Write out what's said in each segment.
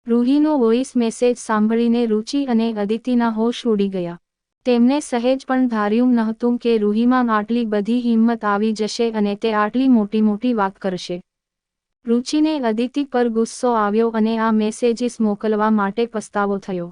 રૂહીનો voice message સાંભળીને રુચિ અને અદિતિના હોશ ઉડી ગયા. તેમને સહેજ પણ ધાર્યું નહોતું કે રૂહીમાં આટલી બધી હિંમત આવી જશે અને તે આટલી મોટી મોટી વાત કરશે. રુચિને અદિતિ પર ગુસ્સો આવ્યો અને આ મેસેજીસ મોકલવા માટે પસ્તાવો થયો.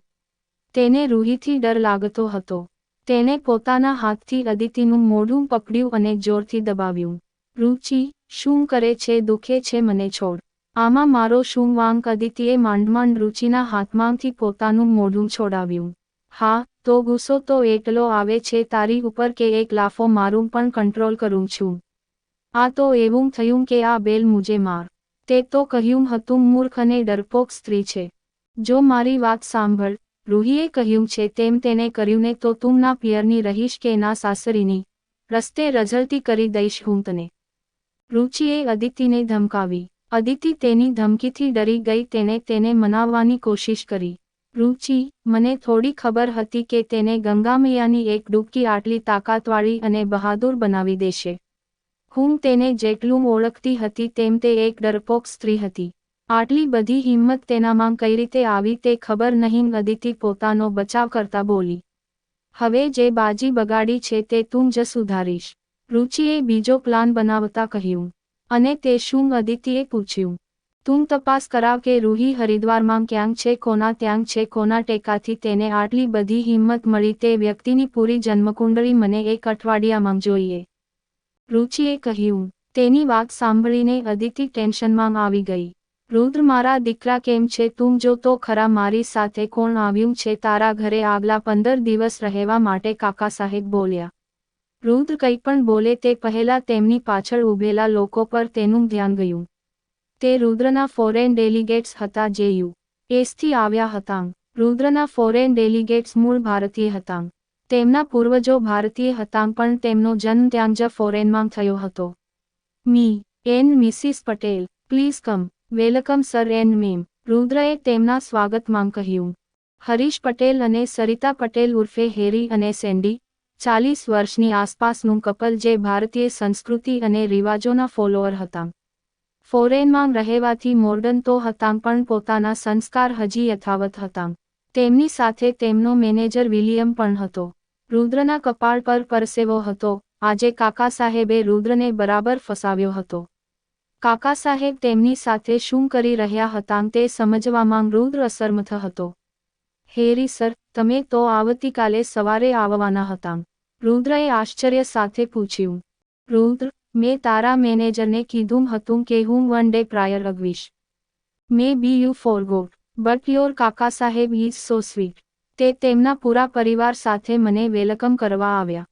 તેને રૂહીથી ડર લાગતો હતો. તેણે પોતાના હાથથી અદિતિનું મોઢું પકડ્યું અને જોરથી દબાવ્યું. રુચિ, શું કરે છે? દુખે છે, મને છોડ. આમાં મારો શું વાંક? અદિતિએ માંડ રુચિના હાથમાંથી પોતાનું મોઢું છોડાવ્યું. હા, તો ગુસ્સો તો એટલો આવે છે તારી ઉપર કે એક લાફો મારું પણ કંટ્રોલ કરું છું. આ તો એવું થયું કે આ બેલ મુજે માર. તે તો કહ્યું હતું મૂર્ખ અને ડરપોક સ્ત્રી છે. જો મારી વાત સાંભળ, રૂહીએ કહ્યું છે તેમ તેને કર્યું ને તો તું ના પિયરની રહીશ કે ના સાસરીની. રસ્તે રઝળતી કરી દઈશ હું તને. રુચિએ અદિતિને ધમકાવી. અદિતિ તેની ધમકીથી ડરી ગઈ. તેને મનાવવાની કોશિશ કરી. રુચિ, મને થોડી ખબર હતી કે તેને ગંગામૈયાની એક ડૂબકી આટલી તાકાતવાળી અને બહાદુર બનાવી દેશે. હું તેને જેટલું ઓળખતી હતી તેમ તે એક ડરપોક સ્ત્રી હતી. આટલી બધી હિંમત તેનામાં કઈ રીતે આવી તે ખબર નહીં. અદિતિ પોતાનો બચાવ કરતા બોલી. હવે જે બાજી બગાડી છે તે તું જ સુધારીશ. રુચિએ બીજો પ્લાન બનાવતા કહ્યું. અને તે શું? અદિતિએ પૂછ્યું. તું તપાસ કરાવ કે રૂહી હરિદ્વારમાં ક્યાંક છે, કોના ત્યાં છે, કોના ટેકાથી તેને આટલી બધી હિંમત મળી. તે વ્યક્તિની પૂરી જન્મકુંડળી મને એક અઠવાડિયામાં જોઈએ. રુચિએ કહ્યું. તેની વાત સાંભળીને અદિતિ ટેન્શનમાં આવી ગઈ. રુદ્ર, મારા દીકરા કેમ છે? તું જો તો ખરા મારી સાથે કોણ આવ્યું છે તારા ઘરે આગલા 15 દિવસ રહેવા માટે? કાકા સાહેબ બોલ્યા. રુદ્ર કંઈ પણ બોલે તે પહેલા તેમની પાછળ ઊભેલા લોકો પર તેનું ધ્યાન ગયું. તે રુદ્રના ફોરેન ડેલિગેટ્સ હતા જે યુ.એસથી આવ્યા હતા. રુદ્રના ફોરેન ડેલિગેટ્સ મૂળ ભારતીય હતા. તેમના પૂર્વજો ભારતીય હતા પણ તેમનો જન્મ ત્યાં જ ફોરેનમાં થયો હતો. Mrs Patel, please come. Welcome sir and ma'am. રુદ્રએ તેમના સ્વાગતમાં કહ્યું. હરીશ પટેલ અને સરિતા પટેલ ઉર્ફે હેરી અને સેન્ડી, 40 વર્ષની આસપાસનું કપલ જે ભારતીય સંસ્કૃતિ અને રિવાજોના ફોલોઅર હતા. ફોરેનમાં રહેવાથી મોર્ડન તો હતા પણ પોતાના સંસ્કાર હજી યથાવત હતા. તેમની સાથે તેમનો મેનેજર વિલિયમ પણ હતો. રુદ્રના કપાળ પર પરસેવો હતો. આજે કાકા સાહેબે રુદ્રને બરાબર ફસાવ્યો હતો. કાકા સાહેબ તેમની સાથે શું કરી રહ્યા હતા તે સમજવામાં રુદ્ર અસમર્થ હતો. હેરી સર, તમે તો આવતીકાલે સવારે આવવાના હતા. રુદ્રએ આશ્ચર્ય સાથે પૂછ્યું. રુદ્ર, મેં તારા મેનેજરને કીધું હતું કે હું 1 ડે પ્રાયર આવીશ. મે બી યુ ફોરગોટ, બટ યોર કાકા સાહેબ ઇઝ સો સ્વીટ. તે તેમના પૂરા પરિવાર સાથે મને વેલકમ કરવા આવ્યા.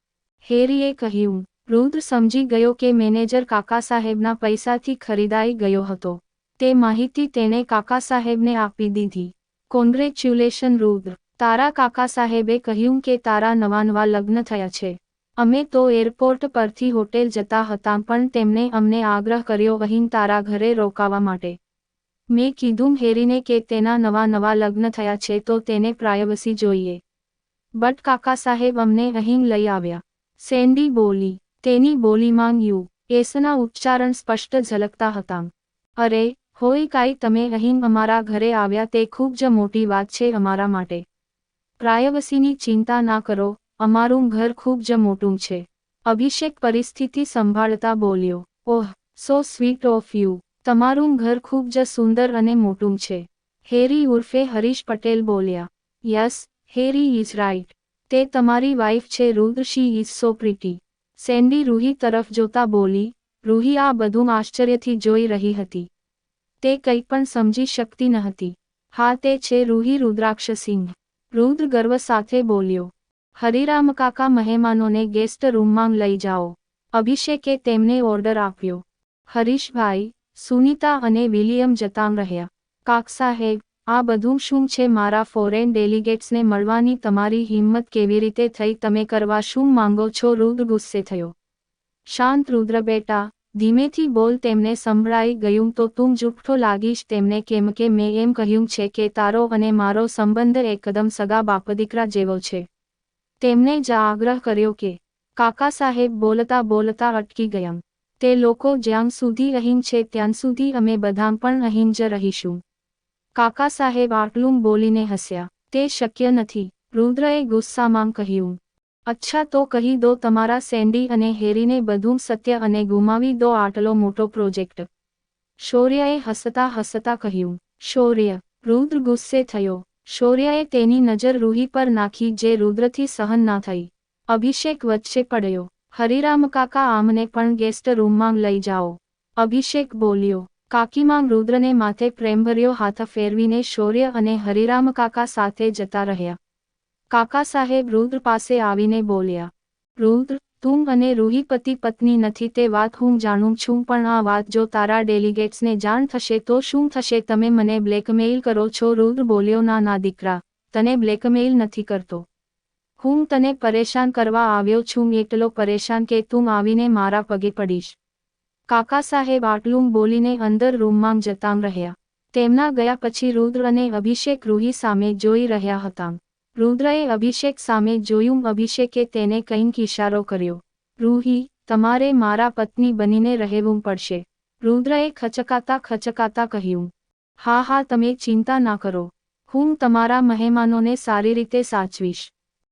હેરીએ કહ્યું. રુદ્ર સમજી ગયો કે મેનેજર કાકા સાહેબના પૈસાથી ખરીદાઈ ગયો હતો. તે માહિતી તેણે કાકા સાહેબને આપી દીધી. કોંગ્રેચ્યુલેશન રુદ્ર, તારા કાકા સાહેબે કહ્યું કે તારા નવા લગ્ન થયા છે. અમે તો એરપોર્ટ પરથી હોટેલ જતા હતા પણ તેમણે અમને આગ્રહ કર્યો અહીં તારા ઘરે રોકાવા માટે. મેં કીધું હેરીને કે તેના નવા લગ્ન થયા છે તો તેને પ્રાઇવસી જોઈએ. બટ કાકા સાહેબ અમને અહીં લઈ આવ્યા. સેન્ડી બોલી. તેની બોલીમાં યુ.એસના ઉચ્ચારણ સ્પષ્ટ ઝલકતા હતા. અરે, હોય કાંઈ, તમે અહીં અમારા ઘરે આવ્યા તે ખૂબ જ મોટી વાત છે અમારા માટે. પ્રાઇવસીની ચિંતા ના કરો, અમારું ઘર ખૂબ જ મોટું છે. અભિષેક પરિસ્થિતિ સંભાળતા બોલ્યો. ઓહ, સો સ્વીટ ઓફ યુ. તમારું ઘર ખૂબ જ સુંદર અને મોટું છે. હેરી ઉર્ફે હરીશ પટેલ બોલ્યા. Yes, Harry is right. તે તમારી વાઇફ છે Rudra, she is so pretty. Sandy Ruhi તરફ જોતા બોલી. રૂહી આ બધું આશ્ચર્યથી જોઈ રહી હતી. તે કંઈ પણ સમજી શકતી ન હતી. હા, તે છે રૂહી રુદ્રાક્ષ સિંહ. રુદ્ર ગર્વ સાથે બોલ્યો. હરિરામ કાકા, મહેમાનોને ગેસ્ટ રૂમમાં લઈ જાઓ. અભિષેકે તેમને ઓર્ડર આપ્યો. હરીશભાઈ, સુનીતા અને વિલિયમ જતાં રહ્યા. કાકા સાહેબ, આ બધું શું છે? મારા ફોરેન ડેલિગેટ્સને મળવાની તમારી હિંમત કેવી રીતે થઈ? તમે કરવા શું માંગો છો? રુદ્ર ગુસ્સે થયો. શાંત રુદ્ર બેટા, ધીમેથી બોલ. તેમને સંભળાઈ ગયું તો તું જુઠ્ઠો લાગીશ તેમને કેમ કે મેં એમ કહ્યું છે કે તારો અને મારો સંબંધ એકદમ સગા બાપદીકરા જેવો છે. તેમણે જ આગ્રહ કર્યો કે. કાકા સાહેબ બોલતા બોલતા અટકી ગયા. તે લોકો જ્યાં સુધી અહીં છે ત્યાં સુધી અમે બધા પણ અહીં જ રહીશું. કાકા સાહેબ આટલું બોલીને હસ્યા. તે શક્ય નથી, રુદ્રએ ગુસ્સામાં કહ્યું. અચ્છા તો કહી દો તમારા સેન્ડી અને હેરીને બધું સત્ય અને ગુમાવી દો આટલો મોટો પ્રોજેક્ટ. શૌર્યએ હસતા હસતા કહ્યું. શૌર્ય. રુદ્ર ગુસ્સે થયો. શૌર્યએ તેની નજર રૂહી પર નાખી જે રુદ્રથી સહન ના થઈ. અભિષેક વચ્ચે પડ્યો. હરિરામ કાકા આમને પણ ગેસ્ટ રૂમમાં લઈ જાઓ. અભિષેક બોલ્યો. કાકીમાં રુદ્રને માથે પ્રેમભર્યો હાથ ફેરવીને શૌર્ય અને હરિરામ કાકા સાથે જતા રહ્યા. કાકા સાહેબ રુદ્ર પાસે આવીને બોલ્યા. રુદ્ર, તું અને રૂહી પતિ પત્ની નથી તે વાત હું જાણું છું, પણ આ વાત જો તારા ડેલિગેટ્સને જાણ થશે તો શું થશે? તમે મને બ્લેકમેઇલ કરો છો? રુદ્ર બોલ્યો. ના ના દીકરા, તને બ્લેકમેઇલ નથી કરતો. હું તને પરેશાન કરવા આવ્યો છું, એટલો પરેશાન કે તું આવીને મારા પગે પડીશ. કાકા સાહેબ આટલું બોલીને અંદર રૂમમાં જતા રહ્યા. તેમના ગયા પછી રુદ્ર અને અભિષેક રૂહી સામે જોઈ રહ્યા હતા. રુદ્રએ અભિષેક સામે જોયું. અભિષેકે તેને કંઈક ઇશારો કર્યો. રૂહી, તમારે મારા પત્ની બનીને રહેવું પડશે. રુદ્રએ ખચકાતા કહ્યું. હા હા, તમે ચિંતા ના કરો. હું તમારા મહેમાનોને સારી રીતે સાચવીશ.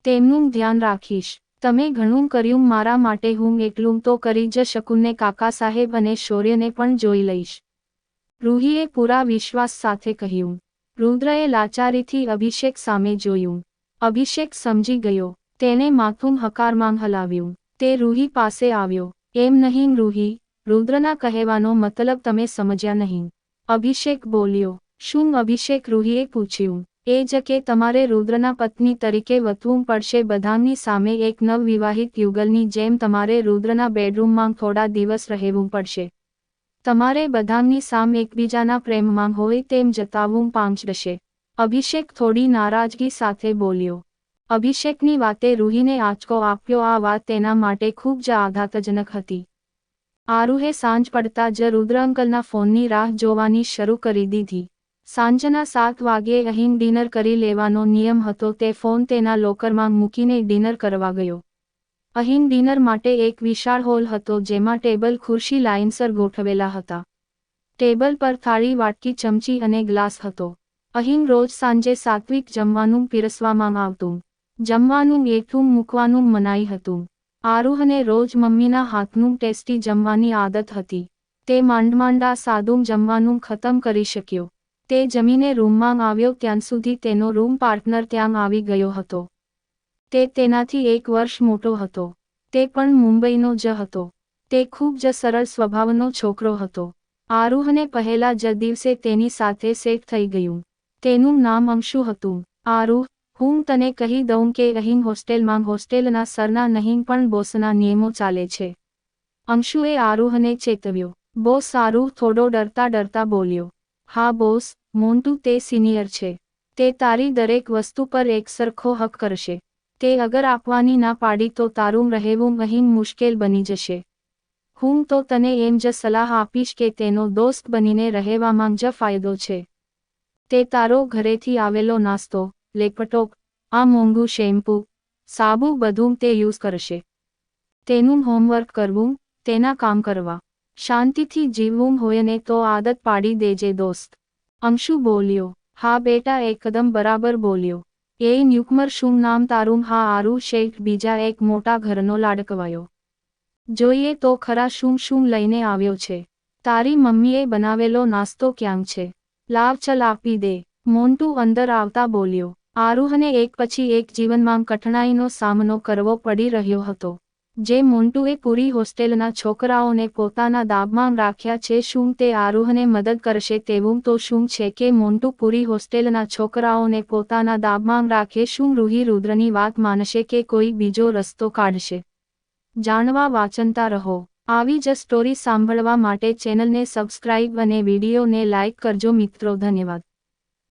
તેમનું ધ્યાન રાખીશ. તમે ઘણું કર્યું મારા માટે, હું એટલું તો કરી જ શકું ને. કાકા સાહેબ અને શૌર્યને પણ જોઈ લઈશ, રૂહીએ પૂરા વિશ્વાસ સાથે કહ્યું. રુદ્રએ લાચારીથી અભિષેક સામે જોયું. અભિષેક સમજી ગયો. તેણે માથું હકારમાં હલાવ્યું. તે રૂહી પાસે આવ્યો. એમ નહીં રૂહી, રુદ્રના કહેવાનો મતલબ તમે સમજ્યા નહીં. અભિષેક બોલ્યો. શું? અભિષેક રૂહીએ પૂછ્યું. એ જ કે તમારે રુદ્રના પત્ની તરીકે વધવું પડશે. બધાની સામે એક નવવિવાહિત યુગલની જેમ તમારે રુદ્રના બેડરૂમમાં થોડા દિવસ રહેવું પડશે. તમારે બધાની સામે એકબીજાના પ્રેમમાં હોય તેમ જતાવવું પાંચડશે. અભિષેક થોડી નારાજગી સાથે બોલ્યો. અભિષેકની વાતે રૂહીને આંચકો આપ્યો. આ વાત તેના માટે ખૂબ જ આઘાતજનક હતી. આરુહે સાંજ પડતા જ રુદ્ર અંકલના ફોનની રાહ જોવાની શરૂ કરી દીધી. સાંજના 7 વાગ્યે અહીં ડિનર કરી લેવાનો નિયમ હતો. તે ફોન તેના લોકરમાં મૂકીને ડિનર કરવા ગયો. અહીં ડિનર માટે એક વિશાળ હોલ હતો જેમાં ટેબલ ખુરશી લાઇનસર ગોઠવેલા હતા. ટેબલ પર થાળી, વાટકી, ચમચી અને ગ્લાસ હતો. અહીં રોજ સાંજે સાત્વિક જમવાનું પીરસવામાં આવતું. જમવાનું એઠું મૂકવાનું મનાઈ હતું. આરુહને રોજ મમ્મીના હાથનું ટેસ્ટી જમવાની આદત હતી. તે માંડ આ સાદું જમવાનું ખતમ કરી શક્યો. તે જમીને રૂમમાં આવ્યો ત્યાં સુધી તેનો રૂમ પાર્ટનર ત્યાં આવી ગયો હતો. તે તેનાથી 1 વર્ષ મોટો હતો. તે પણ મુંબઈનો જ હતો. તે ખૂબ જ સરળ સ્વભાવનો છોકરો હતો. આરુહને પહેલા જ દિવસે તેની સાથે સેટ થઈ ગયું. તેનું નામ અંશુ હતું. આરુહ, હું તને કહી દઉં કે અહીં હોસ્ટેલના સરના નહીં પણ બોસના નિયમો ચાલે છે. અંશુએ આરુહને ચેતવ્યો. બોસ? આરુહ થોડો ડરતા બોલ્યો. હા બોસ, મોન્ટુ તે સિનિયર છે. તે તારી દરેક વસ્તુ પર એક સરખો હક કરશે. તે અગર આપવાની ના પાડી તો તારું રહેવું અહીં મુશ્કેલ બની જશે. હું તો તને એમ જ સલાહ આપીશ કે તેનો દોસ્ત બનીને રહેવામાં જ ફાયદો છે. તે તારો ઘરેથી આવેલો નાસ્તો, લેપટોપ, આ મોંઘું શેમ્પૂ, સાબુ બધું તે યુઝ કરશે. તેનું હોમવર્ક કરવું, તેના કામ કરવા, શાંતિથી જીવવું હોય ને તો આદત પાડી દેજે દોસ્ત. અંશુ બોલ્યો. હા બેટા, એકદમ બરાબર બોલ્યો. એ ન્યુકમર શું નામ તારું? હા આરુહ શેઠ, બીજા એક મોટા ઘરનો લાડકવાયો. જોઈએ તો ખરા શું લઈને આવ્યો છે. તારી મમ્મીએ બનાવેલો નાસ્તો ક્યાં છે? લાવ ચલ આપી દે. મોન્ટુ અંદર આવતા બોલ્યો. આરુહને એક પછી એક જીવનમાં કઠણાઈનો સામનો કરવો પડી રહ્યો હતો. જે મોન્ટુએ પૂરી હોસ્ટેલના છોકરાઓને પોતાના દાબમાં રાખ્યા છે, શું તે આરુહને મદદ કરશે? તેવું તો શું છે કે મોન્ટુ પૂરી હોસ્ટેલના છોકરાઓને પોતાના દાબમાં રાખે? શું રૂહી રુદ્રની વાત માનશે કે કોઈ બીજો રસ્તો કાઢશે? જાણવા વાંચતા રહો. આવી જ સ્ટોરી સાંભળવા માટે ચેનલને સબસ્ક્રાઇબ અને વિડીયોને લાઇક કરજો મિત્રો. ધન્યવાદ.